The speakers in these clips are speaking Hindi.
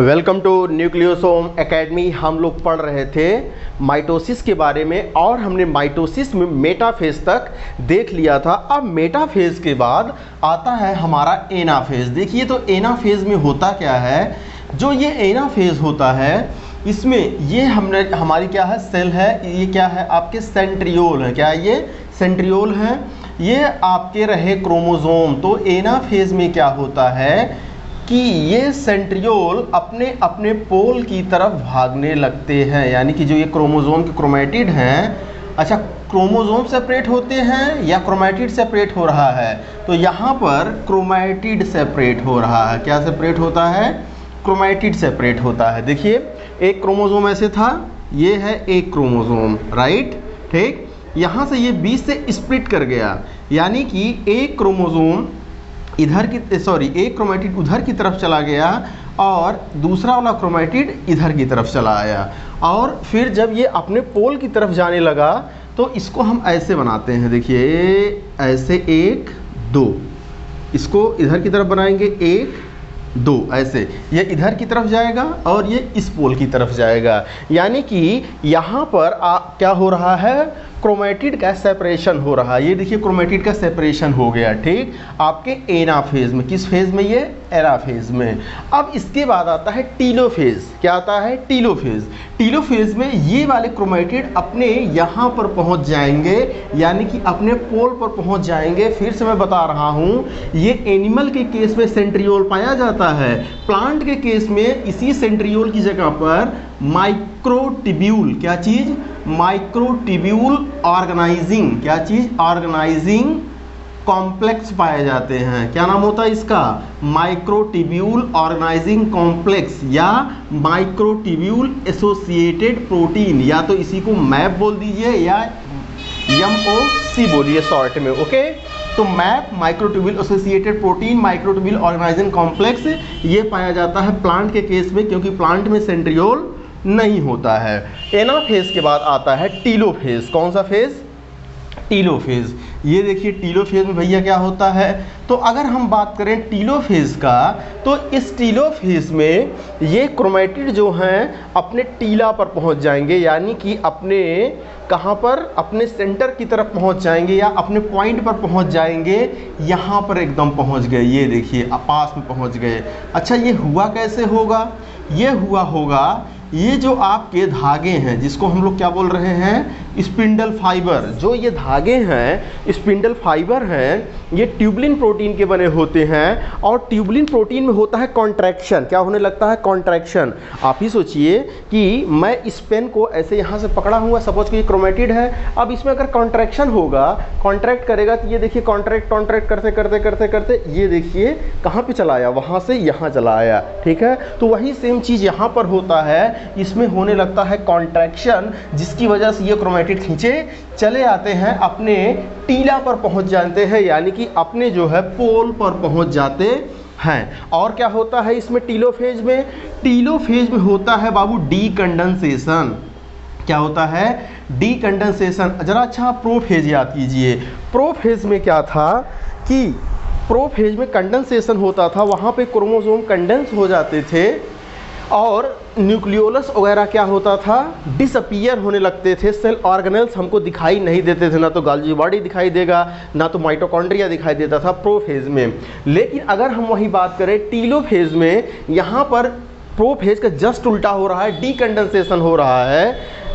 Welcome to nucleosome academy. हम लोग पढ़ रहे थे माइटोसिस के बारे में और हमने माइटोसिस में मेटाफेज तक देख लिया था। अब मेटाफेज के बाद आता है हमारा एनाफेज। देखिए तो एनाफेज में होता क्या है, जो ये एनाफेज होता है इसमें ये हमारी क्या है, सेल है। ये क्या है, आपके सेंट्रियोल है। क्या है ये? सेंट्रियोल है। ये आपके रहे क्रोमोसोम। तो एनाफेज में क्या होता है कि ये सेंट्रियोल अपने अपने पोल की तरफ भागने लगते हैं, यानी कि जो ये क्रोमोसोम के क्रोमैटिड हैं, अच्छा क्रोमोसोम सेपरेट होते हैं या क्रोमैटिड सेपरेट हो रहा है? तो यहाँ पर क्रोमैटिड सेपरेट हो रहा है। क्या सेपरेट होता है? क्रोमैटिड सेपरेट होता है। देखिए एक क्रोमोसोम ऐसे था, ये है एक क्रोमोसोम, राइट, ठीक। यहाँ से ये बीच से स्प्लिट कर गया, यानी कि एक क्रोमोसोम इधर की एक क्रोमैटिड उधर की तरफ चला गया और दूसरा वाला क्रोमैटिड इधर की तरफ चला आया। और फिर जब ये अपने पोल की तरफ जाने लगा तो इसको हम ऐसे बनाते हैं। देखिए ऐसे 1 2, इसको इधर की तरफ बनाएंगे 1 2, ऐसे ये इधर की तरफ जाएगा और ये इस पोल की तरफ जाएगा। यानी कि यहाँ पर क्या हो रहा है, क्रोमैटिड का सेपरेशन हो रहा है। ये देखिए क्रोमैटिड का सेपरेशन हो गया, ठीक, आपके एनाफेज में। किस फेज में? ये एनाफेज में। अब इसके बाद आता है टीलोफेज। क्या आता है? टीलोफेज। टीलोफेज में ये वाले क्रोमैटिड अपने यहाँ पर पहुँच जाएंगे, यानी कि अपने पोल पर पहुँच जाएंगे। फिर से मैं बता रहा हूँ, ये एनिमल के केस में सेंट्रियोल पाया जाता है। प्लांट के केस में इसी सेंट्रियोल की जगह पर माइक्रोट्यूब्यूल, क्या चीज़? माइक्रोट्यूब्यूल ऑर्गेनाइजिंग, क्या चीज़? ऑर्गेनाइजिंग कॉम्प्लेक्स पाए जाते हैं। क्या नाम होता है इसका? माइक्रोट्यूब्यूल ऑर्गेनाइजिंग कॉम्प्लेक्स या माइक्रोट्यूब्यूल एसोसिएटेड प्रोटीन, या तो इसी को मैप बोल दीजिए या MOC बोलिए शॉर्ट में, ओके। तो map, microtubule associated protein, microtubule organising complex, ये पाया जाता है प्लांट के केस में, क्योंकि प्लांट में सेंट्रियोल नहीं होता है। एनाफेज के बाद आता है टीलोफेज। कौन सा फेज? टीलोफेज। ये देखिए टीलोफेज में भैया क्या होता है, तो अगर हम बात करें टीलोफेज का, तो इस टीलोफेज में ये क्रोमैटिड जो हैं अपने टीला पर पहुंच जाएंगे, यानी कि अपने कहाँ पर? अपने सेंटर की तरफ पहुंच जाएंगे या अपने पॉइंट पर पहुंच जाएंगे। यहाँ पर एकदम पहुंच गए, ये देखिए पास में पहुंच गए। अच्छा ये हुआ कैसे होगा? ये हुआ होगा, ये जो आपके धागे हैं जिसको हम लोग क्या बोल रहे हैं, स्पिंडल फाइबर, जो ये धागे हैं स्पिंडल फाइबर हैं, ये ट्यूबलिन प्रोटीन के बने होते हैं। और ट्यूबलिन प्रोटीन में होता है कॉन्ट्रैक्शन। क्या होने लगता है? कॉन्ट्रैक्शन। आप ही सोचिए कि मैं इस पेन को ऐसे यहाँ से पकड़ा हुआ, सपोज कि ये क्रोमैटिड है, अब इसमें अगर कॉन्ट्रैक्शन होगा, कॉन्ट्रैक्ट करेगा, तो ये देखिए कॉन्ट्रैक्ट करते करते करते करते ये देखिए कहाँ पे चला आया, वहाँ से यहाँ चला आया, ठीक है। तो वही सेम चीज़ यहाँ पर होता है, इसमें होने लगता है कॉन्ट्रैक्शन, जिसकी वजह से ये क्रोमैटिड खींचे चले आते हैं, अपने टीला पर पहुंच जाते हैं, यानी कि अपने जो है पोल पर पहुंच जाते हैं। और क्या होता है इसमें टीलोफेज में? टीलोफेज में होता है बाबू डीकंडेंसेशन। क्या होता है? डीकंडेंसेशन। जरा अच्छा प्रोफेज याद कीजिए। प्रोफेज में क्या था कि प्रोफेज में कंडेंसेशन होता था, वहाँ पे क्रोमोसोम कंडेंस हो जाते थे और न्यूक्लियोलस वगैरह क्या होता था, डिसअपीयर होने लगते थे। सेल ऑर्गेनेल्स हमको दिखाई नहीं देते थे, ना तो गोल्गी बॉडी दिखाई देगा, ना तो माइटोकॉन्ड्रिया दिखाई देता था प्रोफेज में। लेकिन अगर हम वही बात करें टीलोफेज में, यहाँ पर प्रोफेज का जस्ट उल्टा हो रहा है, डीकंडेंसेशन हो रहा है,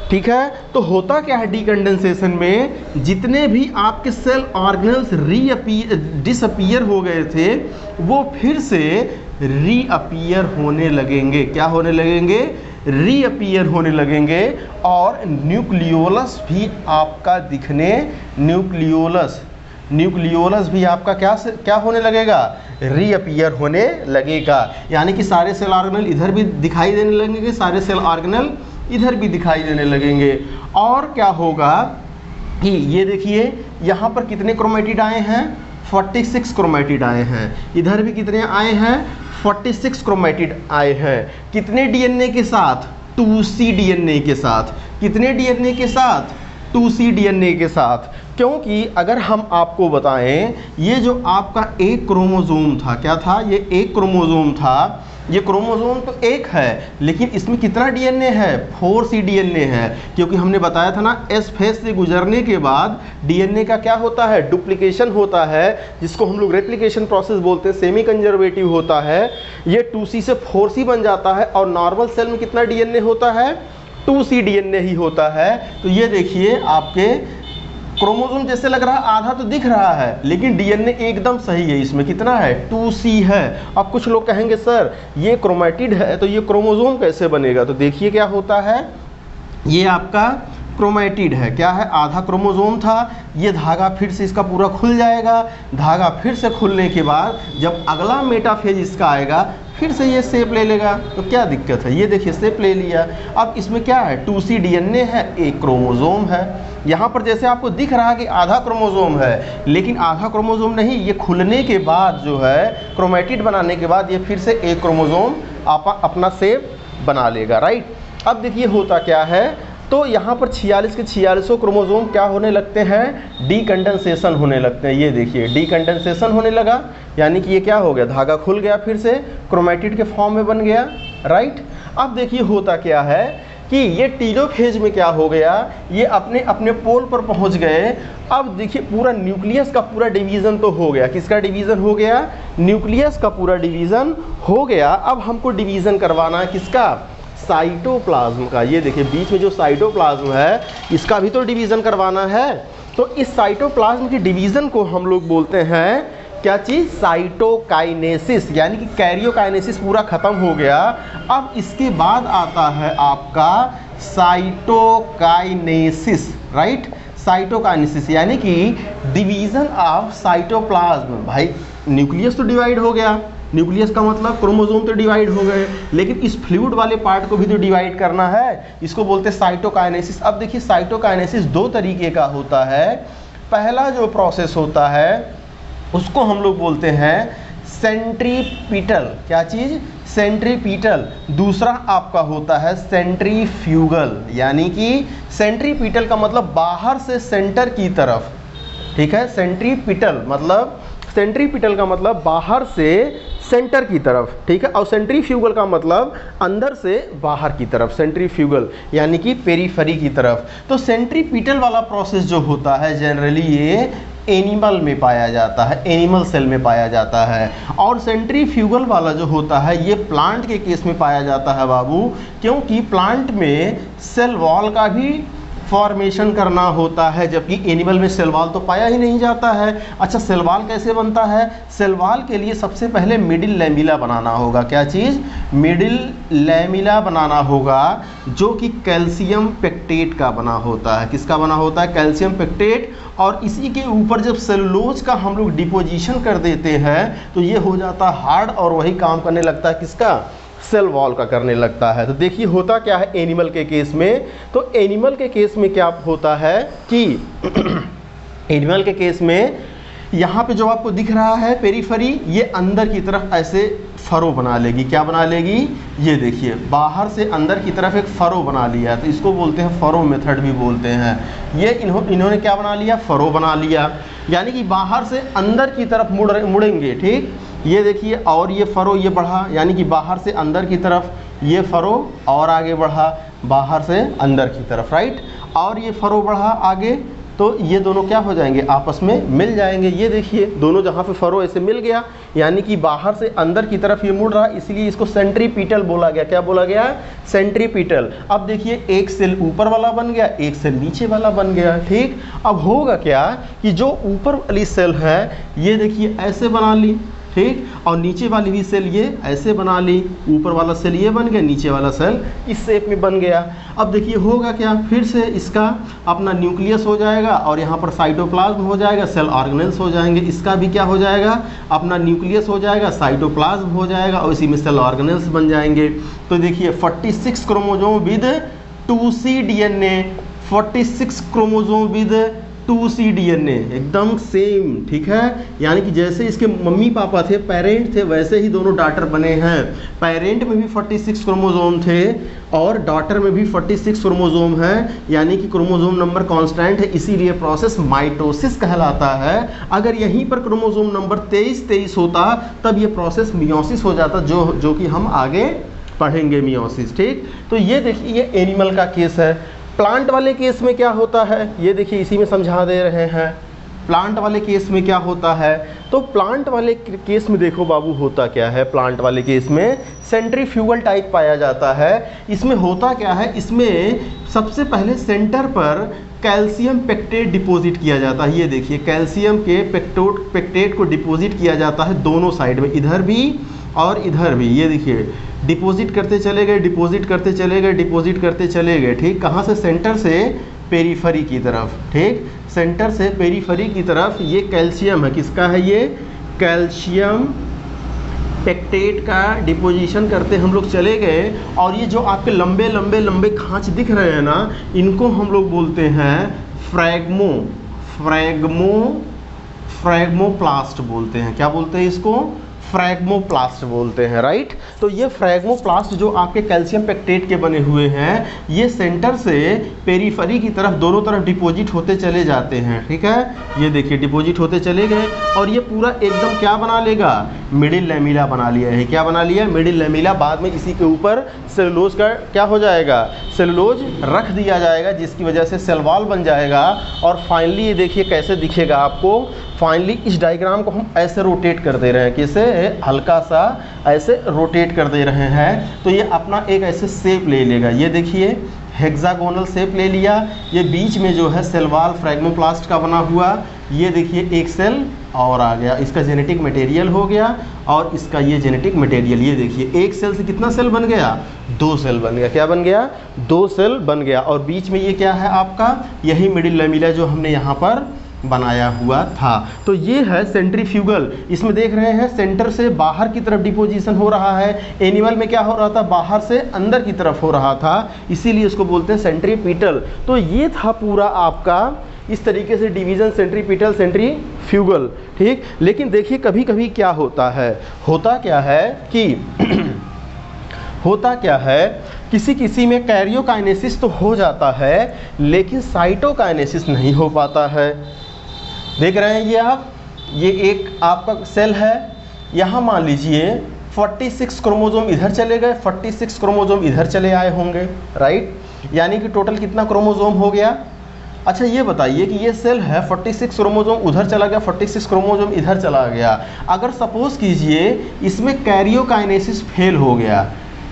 ठीक है। तो होता क्या है डीकंडेंसेशन में, जितने भी आपके सेल ऑर्गेनेल्स डिसअपीयर हो गए थे, वो फिर से रीअपीयर होने लगेंगे। क्या होने लगेंगे? रीअपीयर होने लगेंगे। और न्यूक्लियोलस भी आपका दिखने, न्यूक्लियोलस भी आपका क्या होने लगेगा? रीअपीयर होने लगेगा। यानी कि सारे सेल ऑर्गेनल इधर भी दिखाई देने लगेंगे, सारे सेल ऑर्गेनल इधर भी दिखाई देने लगेंगे। और क्या होगा कि ये देखिए यहाँ पर कितने क्रोमैटिड आए हैं? 46 क्रोमैटिड आए हैं। इधर भी कितने आए हैं? 46 क्रोमैटिड आए हैं। कितने DNA के साथ? 2C DNA के साथ। कितने DNA के साथ? 2C डीएनए के साथ, क्योंकि अगर हम आपको बताएं ये जो आपका एक क्रोमोसोम था, क्या था ये एक क्रोमोसोम था, ये क्रोमोसोम तो एक है लेकिन इसमें कितना डीएनए है, 4C डीएनए है, क्योंकि हमने बताया था ना एस फेज से गुजरने के बाद डीएनए का क्या होता है, डुप्लीकेशन होता है, जिसको हम लोग रेप्लिकेशन प्रोसेस बोलते हैं, सेमी कंजर्वेटिव होता है। ये 2C से 4C बन जाता है और नॉर्मल सेल में कितना डीएनए होता है, 2C डीएनए ही होता है। तो ये देखिए आपके क्रोमोसोम जैसे लग रहा है आधा तो दिख रहा है, लेकिन डीएनए एकदम सही है, इसमें कितना है, 2C है। अब कुछ लोग कहेंगे सर ये क्रोमैटिड है तो ये क्रोमोसोम कैसे बनेगा, तो देखिए क्या होता है, ये आपका क्रोमैटिड है, क्या है, आधा क्रोमोसोम था, ये धागा फिर से इसका पूरा खुल जाएगा, धागा फिर से खुलने के बाद जब अगला मेटाफेज इसका आएगा फिर से ये शेप ले लेगा, तो क्या दिक्कत है, ये देखिए शेप ले लिया। अब इसमें क्या है, 2C डीएनए है, एक क्रोमोसोम है। यहाँ पर जैसे आपको दिख रहा है कि आधा क्रोमोसोम है, लेकिन आधा क्रोमोसोम नहीं, ये खुलने के बाद जो है क्रोमैटिड बनाने के बाद ये फिर से एक क्रोमोसोम अपना शेप बना लेगा, राइट। अब देखिए होता क्या है, तो यहाँ पर 46 के 46 क्रोमोसोम क्या होने लगते हैं, डीकंडेंसेशन होने लगते हैं। ये देखिए डीकंडेंसेशन होने लगा, यानी कि ये क्या हो गया, धागा खुल गया, फिर से क्रोमैटिड के फॉर्म में बन गया, राइट। अब देखिए होता क्या है कि ये टेलोफेज में क्या हो गया, ये अपने अपने पोल पर पहुंच गए। अब देखिए पूरा न्यूक्लियस का पूरा डिवीज़न तो हो गया, किसका डिवीज़न हो गया, न्यूक्लियस का पूरा डिवीज़न हो गया। अब हमको डिवीज़न करवाना है किसका, साइटोप्लाज्म का। ये देखिए बीच में जो साइटोप्लाज्म है इसका भी तो डिवीज़न करवाना है। तो इस साइटोप्लाज्म की डिवीज़न को हम लोग बोलते हैं क्या चीज़, साइटोकाइनेसिस, यानी कि कैरियोकाइनेसिस पूरा खत्म हो गया। अब इसके बाद आता है आपका साइटोकाइनेसिस, राइट, साइटोकाइनेसिस यानी कि डिवीज़न ऑफ साइटोप्लाज्म। भाई न्यूक्लियस तो डिवाइड हो गया, न्यूक्लियस का मतलब क्रोमोसोम तो डिवाइड हो गए, लेकिन इस फ्लूइड वाले पार्ट को भी तो डिवाइड करना है, इसको बोलते हैं साइटोकाइनेसिस। अब देखिए साइटोकाइनेसिस दो तरीके का होता है। पहला जो प्रोसेस होता है उसको हम लोग बोलते हैं सेंट्रीपिटल, क्या चीज़, सेंट्रीपिटल। दूसरा आपका होता है सेंट्रीफ्यूगल, यानी कि सेंट्रीपिटल का मतलब बाहर से सेंटर की तरफ, ठीक है, सेंट्रीपिटल मतलब, सेंट्रीपिटल का मतलब बाहर से सेंटर की तरफ, ठीक है, और सेंट्रीफ्यूगल का मतलब अंदर से बाहर की तरफ, सेंट्रीफ्यूगल यानी कि पेरीफेरी की तरफ। तो सेंट्रीपिटल वाला प्रोसेस जो होता है जनरली ये एनिमल में पाया जाता है, एनिमल सेल में पाया जाता है। और सेंट्रीफ्यूगल वाला जो होता है ये प्लांट के केस में पाया जाता है बाबू, क्योंकि प्लांट में सेल वॉल का भी फॉर्मेशन करना होता है, जबकि एनिमल में सेल वॉल तो पाया ही नहीं जाता है। अच्छा सेल वॉल कैसे बनता है, सेल वॉल के लिए सबसे पहले मिडिल लैमिला बनाना होगा, क्या चीज़, मिडिल लैमिला बनाना होगा, जो कि कैल्शियम पेक्टेट का बना होता है। किसका बना होता है, कैल्शियम पेक्टेट। और इसी के ऊपर जब सेलुलोज का हम लोग डिपोजिशन कर देते हैं तो ये हो जाता है हार्ड, और वही काम करने लगता है किसका, सेल वॉल का करने लगता है। तो देखिए होता क्या है एनिमल के केस में, तो एनिमल के केस में क्या होता है कि एनिमल के केस में यहाँ पे जो आपको दिख रहा है पेरीफेरी, ये अंदर की तरफ ऐसे फरो बना लेगी, क्या बना लेगी, ये देखिए बाहर से अंदर की तरफ एक फरो बना लिया है, तो इसको बोलते हैं फरो मेथड भी बोलते हैं। ये इन्होंने क्या बना लिया, फरो बना लिया, यानी कि बाहर से अंदर की तरफ मुड़ेंगे, ठीक। ये देखिए और ये फरो ये बढ़ा, यानी कि बाहर से अंदर की तरफ, ये फरो और आगे बढ़ा बाहर से अंदर की तरफ, राइट, और ये फरो बढ़ा आगे, तो ये दोनों क्या हो जाएंगे, आपस में मिल जाएंगे। ये देखिए दोनों जहाँ पे फरो ऐसे मिल गया, यानी कि बाहर से अंदर की तरफ ये मुड़ रहा, इसलिए इसको सेंट्रीपिटल बोला गया। क्या बोला गया, सेंट्रीपिटल। अब देखिए एक सेल ऊपर वाला बन गया, एक सेल नीचे वाला बन गया, ठीक। अब होगा क्या कि जो ऊपर वाली सेल है ये देखिए ऐसे बना ली, ठीक, और नीचे वाली भी सेल ये ऐसे बना ली, ऊपर वाला सेल ये बन गया, नीचे वाला सेल इस शेप में बन गया। अब देखिए होगा क्या, फिर से इसका अपना न्यूक्लियस हो जाएगा और यहाँ पर साइटोप्लाज्म हो जाएगा, सेल ऑर्गेनेल्स हो जाएंगे, इसका भी क्या हो जाएगा, अपना न्यूक्लियस हो जाएगा, साइटोप्लाज्म हो जाएगा और इसी में सेल ऑर्गेनेल्स बन जाएंगे। तो देखिए 46 chromosome with 2C DNA, 46 chromosome with 2C DNA एकदम सेम, ठीक है। यानी कि जैसे इसके मम्मी पापा थे, पेरेंट थे, वैसे ही दोनों डॉटर बने हैं। पेरेंट में भी 46 क्रोमोसोम थे और डॉटर में भी 46 क्रोमोसोम है, यानी कि क्रोमोसोम नंबर कांस्टेंट है, इसीलिए प्रोसेस माइटोसिस कहलाता है। अगर यहीं पर क्रोमोसोम नंबर 23 होता तब ये प्रोसेस मियोसिस हो जाता, जो कि हम आगे पढ़ेंगे मियोसिस, ठीक। तो ये देखिए ये एनिमल का केस है। प्लांट वाले केस में क्या होता है ये देखिए इसी में समझा दे रहे हैं। प्लांट वाले केस में क्या होता है, तो प्लांट वाले केस में देखो बाबू होता क्या है। प्लांट वाले केस में सेंट्रीफ्यूगल टाइप पाया जाता है। इसमें होता क्या है, इसमें सबसे पहले सेंटर पर कैल्शियम पेक्टेट डिपॉजिट किया जाता है। ये देखिए कैल्शियम के पेक्टेट को डिपॉजिट किया जाता है दोनों साइड में, इधर भी और इधर भी। ये देखिए डिपॉजिट करते चले गए, डिपॉजिट करते चले गए, डिपॉजिट करते चले गए, ठीक। कहाँ से, सेंटर से पेरीफरी की तरफ, ठीक। सेंटर से पेरीफरी की तरफ ये कैल्शियम है, किसका है ये, कैल्शियम पेक्टेट का डिपोजिशन करते हम लोग चले गए। और ये जो आपके लंबे लंबे लंबे खांच दिख रहे हैं ना, इनको हम लोग बोलते हैं फ्रैग्मोप्लास्ट बोलते हैं। क्या बोलते हैं इसको, फ्रैग्मोप्लास्ट बोलते हैं, राइट। तो ये फ्रैग्मोप्लास्ट जो आपके कैल्शियम पेक्टेट के बने हुए हैं, ये सेंटर से पेरीफरी की तरफ दोनों तरफ डिपॉजिट होते चले जाते हैं, ठीक है। ये देखिए डिपॉजिट होते चले गए और ये पूरा एकदम क्या बना लेगा, मिडिल लैमिला बना लिया है। क्या बना लिया, मिडिल लैमिला। बाद में इसी के ऊपर सेलुलोज का क्या हो जाएगा, सेलुलोज रख दिया जाएगा, जिसकी वजह से सेल वॉल बन जाएगा। और फाइनली ये देखिए कैसे दिखेगा आपको। फाइनली इस डायग्राम को हम ऐसे रोटेट कर दे रहे हैं, कैसे, हल्का सा ऐसे रोटेट कर दे रहे हैं, तो ये अपना एक ऐसे शेप ले लेगा। ये देखिए हेक्सागोनल शेप ले लिया। ये बीच में जो है सेल वॉल फ्रैग्मोप्लास्ट का बना हुआ, ये देखिए एक सेल और आ गया, इसका जेनेटिक मटेरियल हो गया और इसका ये जेनेटिक मटेरियल। ये देखिए एक सेल से कितना सेल बन गया, 2 सेल बन गया। क्या बन गया, 2 सेल बन गया। और बीच में ये क्या है आपका, यही मिडिल लैमिला जो हमने यहाँ पर बनाया हुआ था। तो ये है सेंट्रीफ्यूगल। इसमें देख रहे हैं सेंटर से बाहर की तरफ डिपोजिशन हो रहा है। एनिमल में क्या हो रहा था, बाहर से अंदर की तरफ हो रहा था, इसीलिए इसको बोलते हैं सेंट्रीपीटल। तो ये था पूरा आपका इस तरीके से डिवीजन, सेंट्रीपीटल, सेंट्रीफ्यूगल, ठीक। लेकिन देखिए कभी कभी क्या होता है, होता क्या है कि होता क्या है, किसी में कैरियोकाइनेसिस तो हो जाता है लेकिन साइटोकाइनेसिस नहीं हो पाता है। देख रहे हैं ये आप, ये एक आपका सेल है, यहाँ मान लीजिए 46 क्रोमोसोम इधर चले गए, 46 क्रोमोसोम इधर चले आए होंगे, राइट। यानी कि टोटल कितना क्रोमोसोम हो गया। अच्छा ये बताइए कि ये सेल है, 46 क्रोमोसोम उधर चला गया, 46 क्रोमोसोम इधर चला गया। अगर सपोज कीजिए इसमें कैरियोकाइनेसिस फेल हो गया,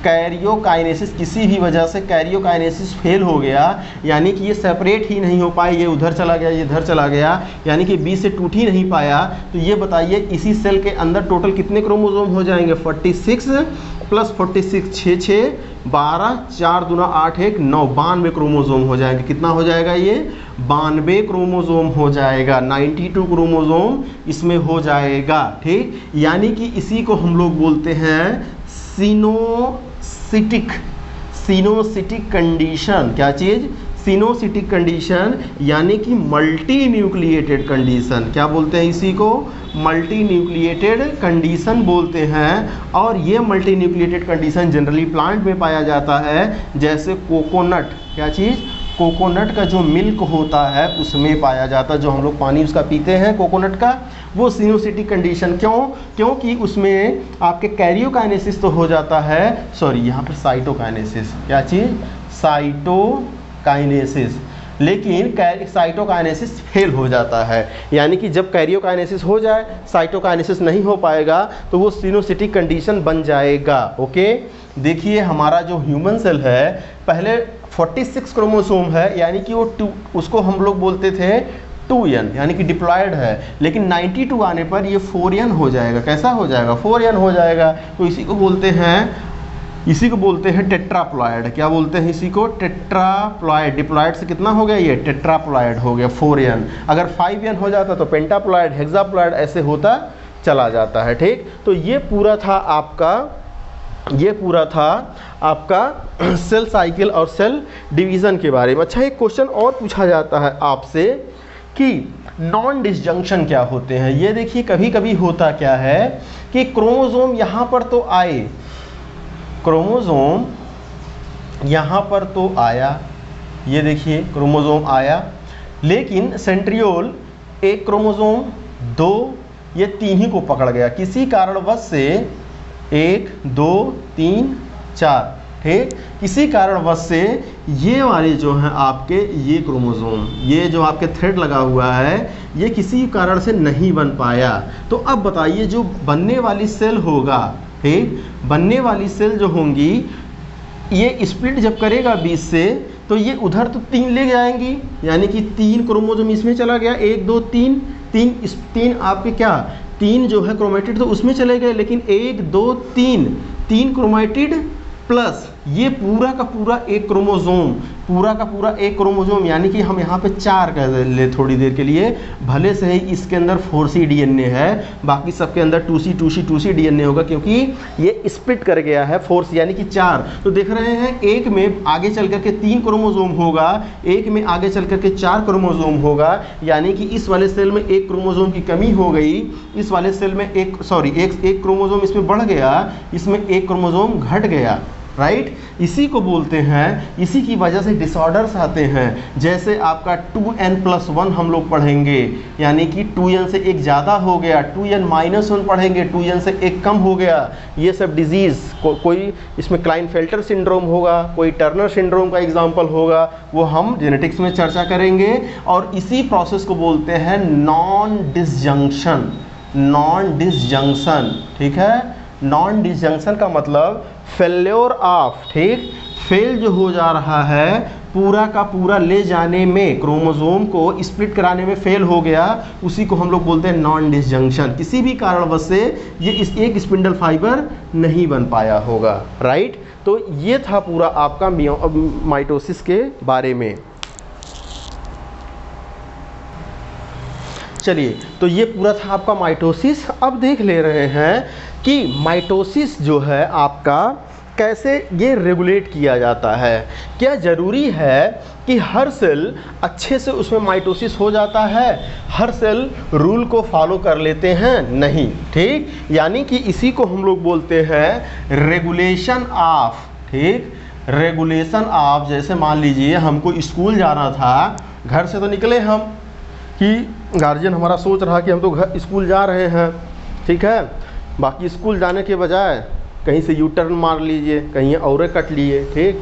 कैरियोकाइनेसिस किसी भी वजह से कैरियोकाइनेसिस फेल हो गया, यानी कि ये सेपरेट ही नहीं हो पाए, ये उधर चला गया, ये इधर चला गया, यानी कि बी से टूट ही नहीं पाया, तो ये बताइए इसी सेल के अंदर टोटल कितने क्रोमोसोम हो जाएंगे, 46 प्लस 46 6 12 4 दूना 8 1 9 92 क्रोमोसोम हो जाएंगे। कितना हो जाएगा ये, 92 क्रोमोसोम हो जाएगा, 92 क्रोमोसोम इसमें हो जाएगा, ठीक। यानी कि इसी को हम लोग बोलते हैं सिनोसिटिक कंडीशन। क्या चीज़, सिनोसिटिक कंडीशन, यानी कि मल्टी न्यूक्लिएटेड कंडीशन। क्या बोलते हैं इसी को, मल्टी न्यूक्लिएटेड कंडीशन बोलते हैं। और ये multi nucleated condition generally plant में पाया जाता है, जैसे कोकोनट, क्या चीज़, कोकोनट का जो मिल्क होता है उसमें पाया जाता है, जो हम लोग पानी उसका पीते हैं कोकोनट का, वो सिनोसिटिक कंडीशन। क्योंकि उसमें आपके कैरियोकाइनेसिस तो हो जाता है, सॉरी यहाँ पर साइटोकाइनेसिस, क्या चीज़, साइटोकाइनेसिस, लेकिन साइटोकाइनेसिस फेल हो जाता है। यानी कि जब कैरियोकाइनेसिस हो जाए, साइटोकाइनेसिस नहीं हो पाएगा, तो वो सिनोसिटिक कंडीशन बन जाएगा, ओके। देखिए हमारा जो ह्यूमन सेल है, पहले 46 क्रोमोसोम है, यानी कि वो उसको हम लोग बोलते थे 2n, यानी कि डिप्लॉयड है, लेकिन 92 आने पर ये 4n हो जाएगा। कैसा हो जाएगा, 4n हो जाएगा। तो इसी को बोलते हैं टेट्राप्लॉयड। क्या बोलते हैं इसी को, टेट्राप्लॉयड। डिप्लॉयड से कितना हो गया, ये टेट्राप्लॉयड हो गया 4n। अगर 5n हो जाता तो पेंटाप्लॉयड, हेक्साप्लॉयड, ऐसे होता चला जाता है, ठीक। तो ये पूरा था आपका सेल साइकिल और सेल डिवीज़न के बारे में। अच्छा एक क्वेश्चन और पूछा जाता है आपसे कि नॉन डिसजंक्शन क्या होते हैं। ये देखिए कभी कभी होता क्या है कि क्रोमोसोम यहाँ पर तो आए, क्रोमोसोम यहाँ पर तो आया, ये देखिए क्रोमोसोम आया, लेकिन सेंट्रियोल एक क्रोमोसोम 2 ये 3 ही को पकड़ गया किसी कारणवश से, 1 2 3 4, ठीक, किसी कारणवश से ये वाले जो हैं आपके ये क्रोमोसोम, ये जो आपके थ्रेड लगा हुआ है ये किसी कारण से नहीं बन पाया। तो अब बताइए जो बनने वाली सेल होगा, ठीक, बनने वाली सेल जो होंगी ये स्प्लिट जब करेगा 20 से तो ये उधर तो 3 ले जाएंगी, यानी कि 3 क्रोमोसोम इसमें चला गया, 1 2 3, 3 आपके क्या 3 जो है क्रोमेटिड तो उसमें चले गए, लेकिन 1 2 3 क्रोमेटिड प्लस ये पूरा का पूरा एक क्रोमोसोम, पूरा का पूरा एक क्रोमोसोम, यानी कि हम यहाँ पे 4 कह ले थोड़ी देर के लिए, भले से ही इसके अंदर 4C डीएनए है, बाकी सबके अंदर 2C डीएनए होगा, क्योंकि ये स्प्लिट कर गया है 4C यानी कि 4। तो देख रहे हैं एक में आगे चल करके 3 क्रोमोसोम होगा, एक में आगे चल करके 4 क्रोमोसोम होगा, यानी कि इस वाले सेल में एक क्रोमोसोम की कमी हो गई, इस वाले सेल में एक क्रोमोसोम इसमें बढ़ गया, इसमें एक क्रोमोसोम घट गया, राइट। इसी को बोलते हैं, इसी की वजह से डिसऑर्डर्स आते हैं, जैसे आपका 2n+1 हम लोग पढ़ेंगे, यानी कि 2n से एक ज़्यादा हो गया, 2n-1 पढ़ेंगे, 2n से एक कम हो गया, ये सब डिजीज़ कोई इसमें क्लाइनफेल्टर सिंड्रोम होगा, कोई टर्नर सिंड्रोम का एग्जाम्पल होगा, वो हम जेनेटिक्स में चर्चा करेंगे। और इसी प्रोसेस को बोलते हैं नॉन डिसजंक्शन, नॉन डिसजंक्शन, ठीक है। नॉन डिसजंक्शन का मतलब फेल्योर ऑफ, ठीक, फेल जो हो जा रहा है पूरा का पूरा ले जाने में, क्रोमोसोम को स्प्लिट कराने में फेल हो गया, उसी को हम लोग बोलते हैं नॉन डिसजंक्शन। किसी भी कारणवश से ये इस एक स्पिंडल फाइबर नहीं बन पाया होगा, राइट। तो ये था पूरा आपका माइटोसिस के बारे में। चलिए, तो ये पूरा था आपका माइटोसिस। अब देख ले रहे हैं कि माइटोसिस जो है आपका कैसे ये रेगुलेट किया जाता है। क्या ज़रूरी है कि हर सेल अच्छे से उसमें माइटोसिस हो जाता है, हर सेल रूल को फॉलो कर लेते हैं? नहीं, ठीक। यानी कि इसी को हम लोग बोलते हैं रेगुलेशन ऑफ, ठीक, रेगुलेशन ऑफ। जैसे मान लीजिए हमको स्कूल जाना था, घर से तो निकले हम कि गार्जियन हमारा सोच रहा कि हम तो घर स्कूल जा रहे हैं, ठीक है, बाकी स्कूल जाने के बजाय कहीं से यू टर्न मार लीजिए, कहीं और कट लिए, ठीक।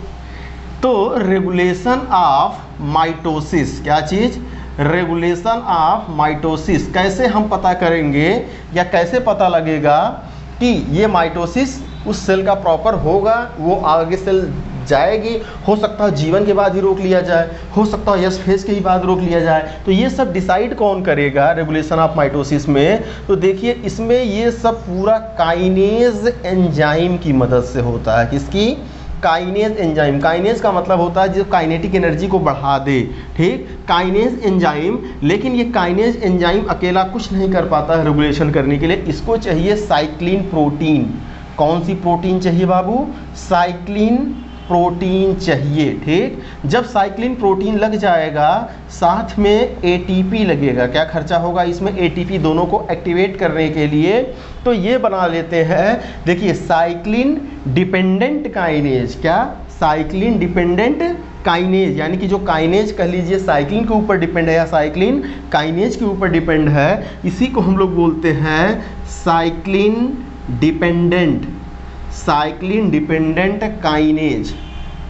तो रेगुलेशन ऑफ माइटोसिस, क्या चीज़? Regulation of mitosis. कैसे हम पता करेंगे या कैसे पता लगेगा कि ये माइटोसिस उस सेल का प्रॉपर होगा, वो आगे सेल जाएगी? हो सकता है जीवन के बाद ही रोक लिया जाए, हो सकता है यस फेज के ही बाद रोक लिया जाए। तो ये सब डिसाइड कौन करेगा रेगुलेशन ऑफ माइटोसिस में? तो देखिए इसमें ये सब पूरा काइनेज एंजाइम की मदद से होता है। किसकी? Kinase enzyme. काइनेज का मतलब होता है जो काइनेटिक एनर्जी को बढ़ा दे, ठीक, काइनेज एंजाइम। लेकिन ये काइनेज एंजाइम अकेला कुछ नहीं कर पाता है रेगुलेशन करने के लिए, इसको चाहिए साइक्लिन प्रोटीन। कौन सी प्रोटीन चाहिए बाबू? साइक्लिन प्रोटीन चाहिए, ठीक। जब साइक्लिन प्रोटीन लग जाएगा साथ में एटीपी लगेगा। क्या खर्चा होगा इसमें? एटीपी, दोनों को एक्टिवेट करने के लिए। तो ये बना लेते हैं, देखिए साइक्लिन डिपेंडेंट काइनेज। क्या? साइक्लिन डिपेंडेंट काइनेज, यानी कि जो काइनेज कह लीजिए साइक्लिन के ऊपर डिपेंड है या साइक्लिन काइनेज के ऊपर डिपेंड है, इसी को हम लोग बोलते हैं cyclin dependent, cyclin dependent kinase,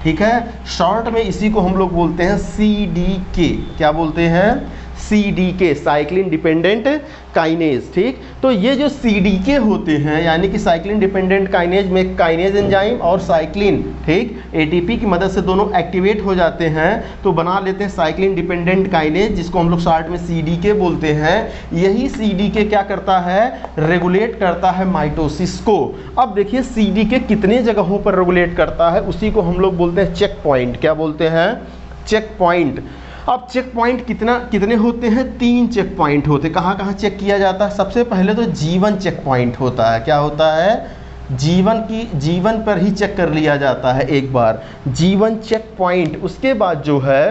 ठीक है। शॉर्ट में इसी को हम लोग बोलते हैं CDK। क्या बोलते हैं? CDK, साइक्लिन डिपेंडेंट काइनेज, ठीक। तो ये जो CDK होते हैं, यानी कि साइक्लिन डिपेंडेंट काइनेज में काइनेज एंजाइम और साइक्लिन, ठीक, ATP की मदद से दोनों एक्टिवेट हो जाते हैं, तो बना लेते हैं साइक्लिन डिपेंडेंट काइनेज, जिसको हम लोग शॉर्ट में CDK बोलते हैं। यही CDK क्या करता है? रेगुलेट करता है माइटोसिस को। अब देखिए CDK कितने जगहों पर रेगुलेट करता है, उसी को हम लोग बोलते हैं चेक पॉइंट। क्या बोलते हैं? Checkpoint. अब चेक पॉइंट कितने होते हैं? 3 चेक पॉइंट होते हैं। कहाँ कहाँ चेक किया जाता है? सबसे पहले तो जीवन चेक पॉइंट होता है। क्या होता है? जीवन पर ही चेक कर लिया जाता है एक बार, जीवन चेक पॉइंट। उसके बाद जो है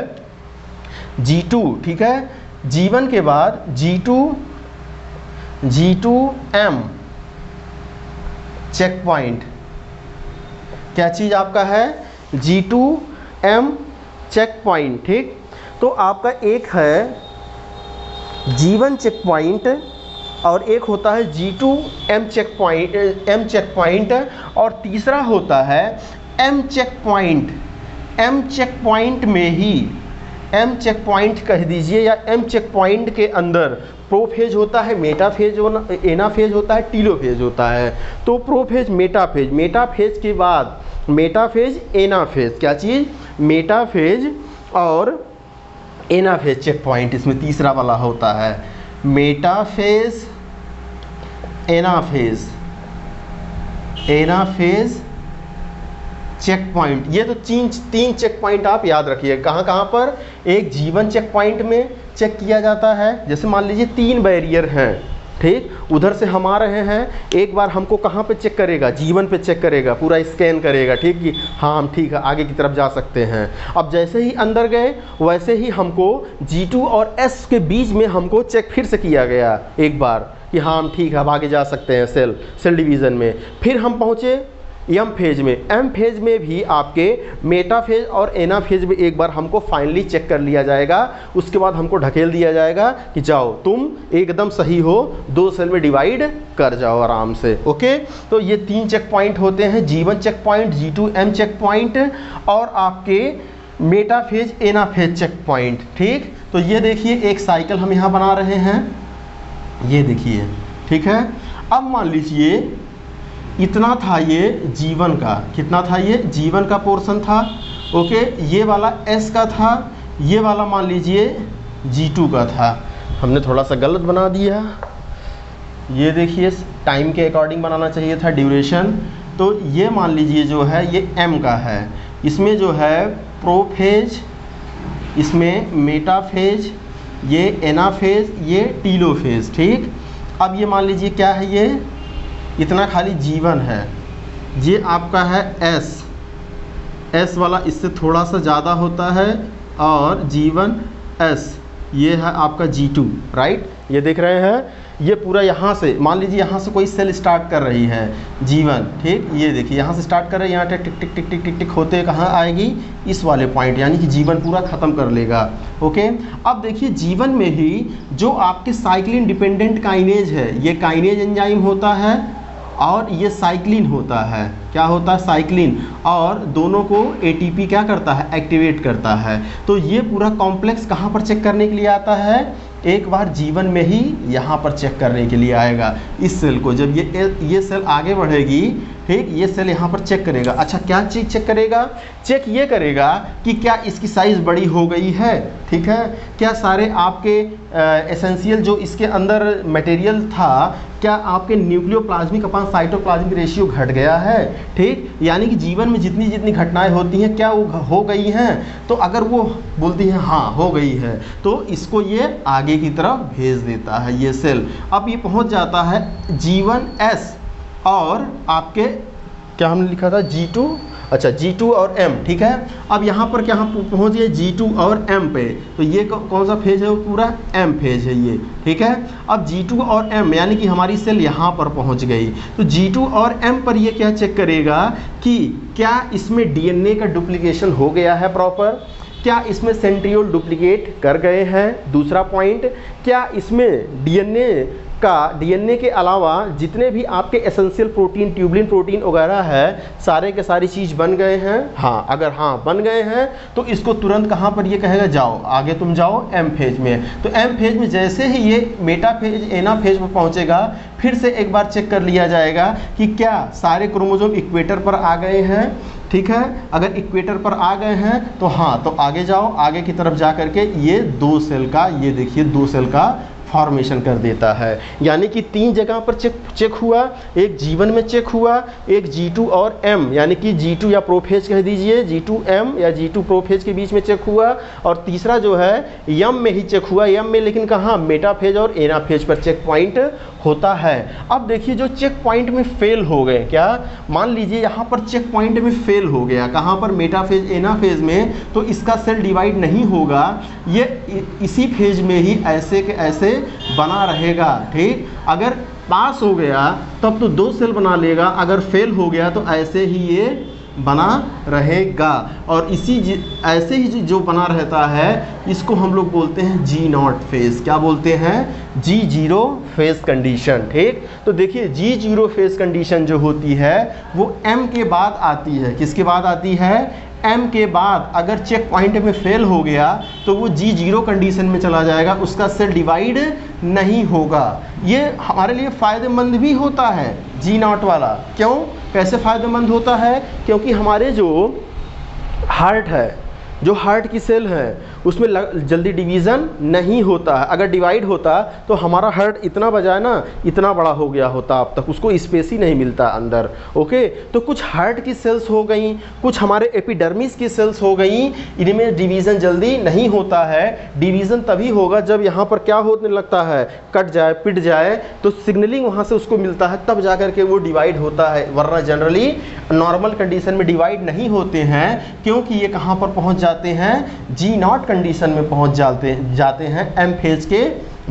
G2, ठीक है, G1 के बाद G2M चेक पॉइंट, क्या चीज़ आपका है G2M चेक पॉइंट, ठीक। तो आपका एक है G1 चेक पॉइंट और एक होता है G2M चेक पॉइंट और तीसरा होता है M checkpoint. M checkpoint में ही M चेक पॉइंट कह दीजिए या M चेक पॉइंट के अंदर प्रोफेज होता है, मेटाफेज एनाफेज होता है, टीलोफेज होता है। तो प्रोफेज मेटाफेज, मेटाफेज के बाद मेटाफेज एनाफेज, क्या चीज़ मेटाफेज और एनाफेज चेक पॉइंट इसमें तीसरा वाला होता है। Metaphase anaphase, anaphase checkpoint, ये तो तीन चेक पॉइंट आप याद रखिए। कहाँ कहाँ पर, एक G1 चेक पॉइंट में चेक किया जाता है, जैसे मान लीजिए 3 बैरियर हैं, ठीक, उधर से हम आ रहे हैं, एक बार हमको कहाँ पे चेक करेगा, G1 पे चेक करेगा, पूरा स्कैन करेगा, ठीक कि हाँ हम ठीक है आगे की तरफ जा सकते हैं। अब जैसे ही अंदर गए वैसे ही हमको G2 और S के बीच में हमको चेक फिर से किया गया एक बार कि हाँ हम ठीक है अब आगे जा सकते हैं सेल डिवीज़न में। फिर हम पहुँचे M फेज में, M फेज में भी आपके मेटा फेज और एना फेज में एक बार हमको फाइनली चेक कर लिया जाएगा। उसके बाद हमको ढकेल दिया जाएगा कि जाओ तुम एकदम सही हो, 2 सेल में डिवाइड कर जाओ आराम से। ओके, तो ये 3 चेक पॉइंट होते हैं, G1 check point, G2M check point और आपके मेटा फेज एना फेज चेक पॉइंट, ठीक। तो ये देखिए एक साइकिल हम यहाँ बना रहे हैं, ये देखिए, ठीक है। अब मान लीजिए इतना था ये G1 का, कितना था ये G1 का पोर्शन था, ओके, ये वाला S का था, ये वाला मान लीजिए G2 का था। हमने थोड़ा सा गलत बना दिया, ये देखिए टाइम के अकॉर्डिंग बनाना चाहिए था ड्यूरेशन। तो ये मान लीजिए जो है ये M का है, इसमें जो है प्रोफेज, इसमें मेटाफेज, ये एनाफेज, ये टीलोफेज, ठीक। अब ये मान लीजिए क्या है, ये इतना खाली G1 है, ये आपका है S वाला इससे थोड़ा सा ज़्यादा होता है और G1S ये है आपका G2, राइट। ये देख रहे हैं, ये पूरा यहाँ से मान लीजिए यहाँ से कोई सेल स्टार्ट कर रही है G1, ठीक, ये देखिए यहाँ से स्टार्ट कर रहे हैं, यहाँ टिक टिक टिक टिक टिक टिक टिक होते कहाँ आएगी, इस वाले पॉइंट, यानी कि G1 पूरा ख़त्म कर लेगा। ओके, अब देखिए G1 में ही जो आपके साइक्लिन डिपेंडेंट काइनेज है, ये काइनेज एंजाइम होता है और ये साइक्लिन होता है, क्या होता है साइक्लिन, और दोनों को ATP क्या करता है, एक्टिवेट करता है। तो ये पूरा कॉम्प्लेक्स कहाँ पर चेक करने के लिए आता है, एक बार G1 में ही यहाँ पर चेक करने के लिए आएगा इस सेल को। जब ये सेल आगे बढ़ेगी, ठीक, ये सेल यहाँ पर चेक करेगा। अच्छा क्या चीज़ चेक करेगा, चेक ये करेगा कि क्या इसकी साइज़ बड़ी हो गई है, ठीक है, क्या सारे आपके एसेंशियल जो इसके अंदर मटेरियल था, क्या आपके न्यूक्लियोप्लाज्मिक अपॉन साइटोप्लाज्मिक रेशियो घट गया है, ठीक, यानी कि जीवन में जितनी जितनी घटनाएं होती हैं क्या वो हो गई हैं। तो अगर वो बोलती है हाँ हो गई है, तो इसको ये आगे की तरफ भेज देता है ये सेल। अब ये पहुंच जाता है G1S और आपके क्या हमने लिखा था G2, अच्छा G2 और M, ठीक है। अब यहाँ पर क्या हम पहुँच गए G2 और M पे, तो ये कौन सा फेज है, वो पूरा M फेज है ये, ठीक है। अब G2 और M यानी कि हमारी सेल यहाँ पर पहुँच गई, तो G2 और M पर ये क्या चेक करेगा कि क्या इसमें DNA का डुप्लीकेशन हो गया है प्रॉपर, क्या इसमें सेंट्रियोल डुप्लीकेट कर गए हैं, दूसरा पॉइंट, क्या इसमें डीएनए के अलावा जितने भी आपके एसेंशियल प्रोटीन, ट्यूबलिन प्रोटीन वगैरह है, सारे के सारी चीज़ बन गए हैं। हाँ, अगर हाँ बन गए हैं तो इसको तुरंत कहाँ पर ये कहेगा जाओ आगे तुम जाओ M फेज में। तो M फेज में जैसे ही ये मेटा फेज एना फेज में पहुँचेगा, फिर से एक बार चेक कर लिया जाएगा कि क्या सारे क्रोमोसोम इक्वेटर पर आ गए हैं, ठीक है। अगर इक्वेटर पर आ गए हैं तो हाँ, तो आगे जाओ, आगे की तरफ जा करके ये 2 सेल का, ये देखिए 2 सेल का फॉर्मेशन कर देता है। यानी कि 3 जगह पर चेक हुआ, एक G1 में चेक हुआ, एक G2 और M यानी कि G2 या प्रोफेज कह दीजिए, G2M या G2 प्रोफेज के बीच में चेक हुआ, और तीसरा जो है M में ही चेक हुआ, M में लेकिन कहाँ, मेटाफेज और एनाफेज पर चेक पॉइंट होता है। अब देखिए जो चेक पॉइंट में फेल हो गए, क्या मान लीजिए यहाँ पर चेक पॉइंट में फेल हो गया, कहाँ पर, मेटाफेज एनाफेज में, तो इसका सेल डिवाइड नहीं होगा, ये इसी फेज में ही ऐसे के ऐसे बना रहेगा। ठीक, अगर पास हो गया तब तो 2 सेल बना लेगा, अगर फेल हो गया तो ऐसे ही ये बना रहेगा, और ऐसे ही जो बना रहता है इसको हम लोग बोलते हैं G0 फेज। क्या बोलते हैं? G0 phase condition. ठीक, तो देखिए G0 फेज कंडीशन जो होती है वो M के बाद आती है। किसके बाद आती है? M के बाद। अगर चेक पॉइंट में फेल हो गया तो वो G0 कंडीशन में चला जाएगा, उसका सेल डिवाइड नहीं होगा। ये हमारे लिए फ़ायदेमंद भी होता है G0 वाला। क्यों, कैसे फ़ायदेमंद होता है? क्योंकि हमारे जो हार्ट है, जो हार्ट की सेल है उसमें जल्दी डिवीज़न नहीं होता है। अगर डिवाइड होता तो हमारा हार्ट इतना बजाए ना, इतना बड़ा हो गया होता, अब तक उसको स्पेस ही नहीं मिलता अंदर। ओके, तो कुछ हार्ट की सेल्स हो गई, कुछ हमारे एपिडर्मिस की सेल्स हो गई, इनमें डिवीज़न जल्दी नहीं होता है। डिवीज़न तभी होगा जब यहाँ पर क्या होने लगता है, कट जाए, पिट जाए, तो सिग्नलिंग वहाँ से उसको मिलता है, तब जा कर के वो डिवाइड होता है, वरना जनरली नॉर्मल कंडीशन में डिवाइड नहीं होते हैं, क्योंकि ये कहाँ पर पहुँच जाते हैं, G0 कंडीशन में पहुंच जाते हैं M फेज के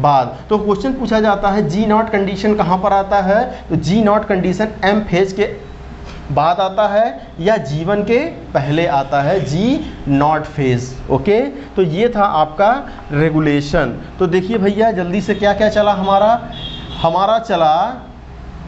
बाद। तो क्वेश्चन पूछा जाता है G0 कंडीशन कहां पर आता है, तो G0 कंडीशन M फेज के बाद आता है या G1 के पहले आता है, G0 फेज। ओके, तो ये था आपका रेगुलेशन। तो देखिए भैया जल्दी से क्या क्या चला हमारा चला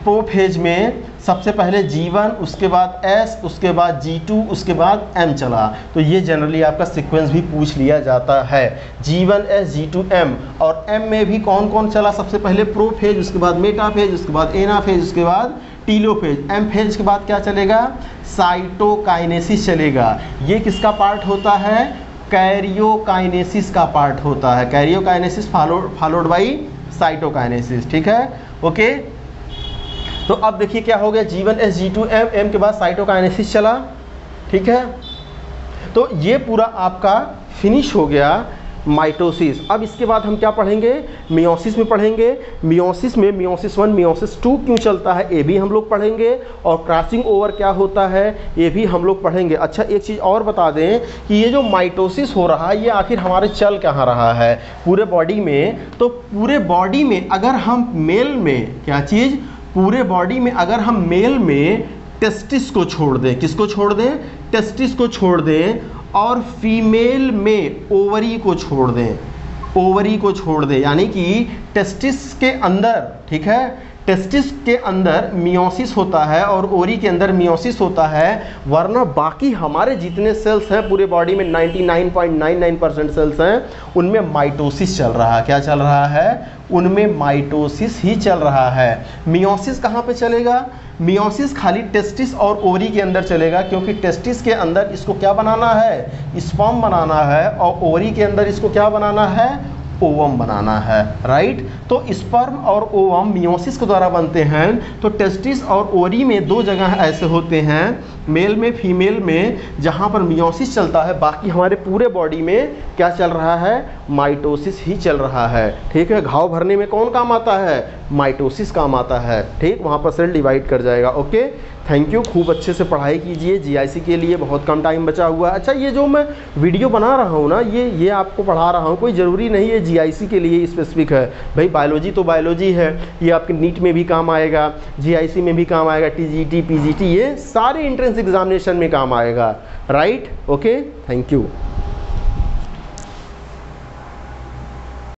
प्रोफेज में सबसे पहले G1, उसके बाद S, उसके बाद G2, उसके बाद M चला। तो ये जनरली आपका सीक्वेंस भी पूछ लिया जाता है, G1 S G2 M। और M में भी कौन कौन चला, सबसे पहले प्रोफेज, उसके बाद मेटाफेज, उसके बाद एनाफेज, उसके बाद टीलोफेज। M फेज के बाद क्या चलेगा, साइटोकाइनेसिस चलेगा। ये किसका पार्ट होता है, कैरियोकाइनेसिस का पार्ट होता है। Karyokinesis followed by cytokinesis. ठीक है, ओके। तो अब देखिए क्या हो गया, G1 S G2 M, M के बाद साइटोकाइनेसिस चला। ठीक है, तो ये पूरा आपका फिनिश हो गया माइटोसिस। अब इसके बाद हम क्या पढ़ेंगे, मियोसिस में पढ़ेंगे। मियोसिस में मियोसिस 1 मियोसिस 2 क्यों चलता है ये भी हम लोग पढ़ेंगे, और क्रॉसिंग ओवर क्या होता है ये भी हम लोग पढ़ेंगे। अच्छा, एक चीज़ और बता दें कि ये जो माइटोसिस हो रहा है ये आखिर हमारे चल कहाँ रहा है पूरे बॉडी में। तो पूरे बॉडी में अगर हम मेल में, क्या चीज़, पूरे बॉडी में अगर हम मेल में टेस्टिस को छोड़ दें, किसको छोड़ दें, टेस्टिस को छोड़ दें, और फीमेल में ओवरी को छोड़ दें, ओवरी को छोड़ दें, यानी कि टेस्टिस के अंदर, ठीक है, टेस्टिस के अंदर मियोसिस होता है और ओवरी के अंदर मियोसिस होता है, वरना बाकी हमारे जितने सेल्स हैं पूरे बॉडी में 99.99% सेल्स हैं, उनमें माइटोसिस चल रहा है। क्या चल रहा है, उनमें माइटोसिस ही चल रहा है। मियोसिस कहाँ पे चलेगा, मियोसिस खाली टेस्टिस और ओवरी के अंदर चलेगा, क्योंकि टेस्टिस के अंदर इसको क्या बनाना है, स्पर्म बनाना है, और ओवरी के अंदर इसको क्या बनाना है, ओवम बनाना है। राइट, तो स्पर्म और ओवम मियोसिस के द्वारा बनते हैं। तो टेस्टिस और ओवरी में 2 जगह ऐसे होते हैं, मेल में, फीमेल में, जहाँ पर मियोसिस चलता है। बाकी हमारे पूरे बॉडी में क्या चल रहा है, माइटोसिस ही चल रहा है। ठीक है, घाव भरने में कौन काम आता है, माइटोसिस काम आता है। ठीक, वहाँ पर सेल डिवाइड कर जाएगा। ओके, थैंक यू, खूब अच्छे से पढ़ाई कीजिए। जीआईसी के लिए बहुत कम टाइम बचा हुआ है। अच्छा, ये जो मैं वीडियो बना रहा हूँ ना, ये आपको पढ़ा रहा हूँ, कोई ज़रूरी नहीं है जीआईसी के लिए स्पेसिफिक है। भाई बायोलॉजी तो बायोलॉजी है, ये आपके नीट में भी काम आएगा, जीआईसी में भी काम आएगा, टीजीटी, पीजीटी, ये सारे एंट्रेंस एग्जामिनेशन में काम आएगा। Right, okay, thank you.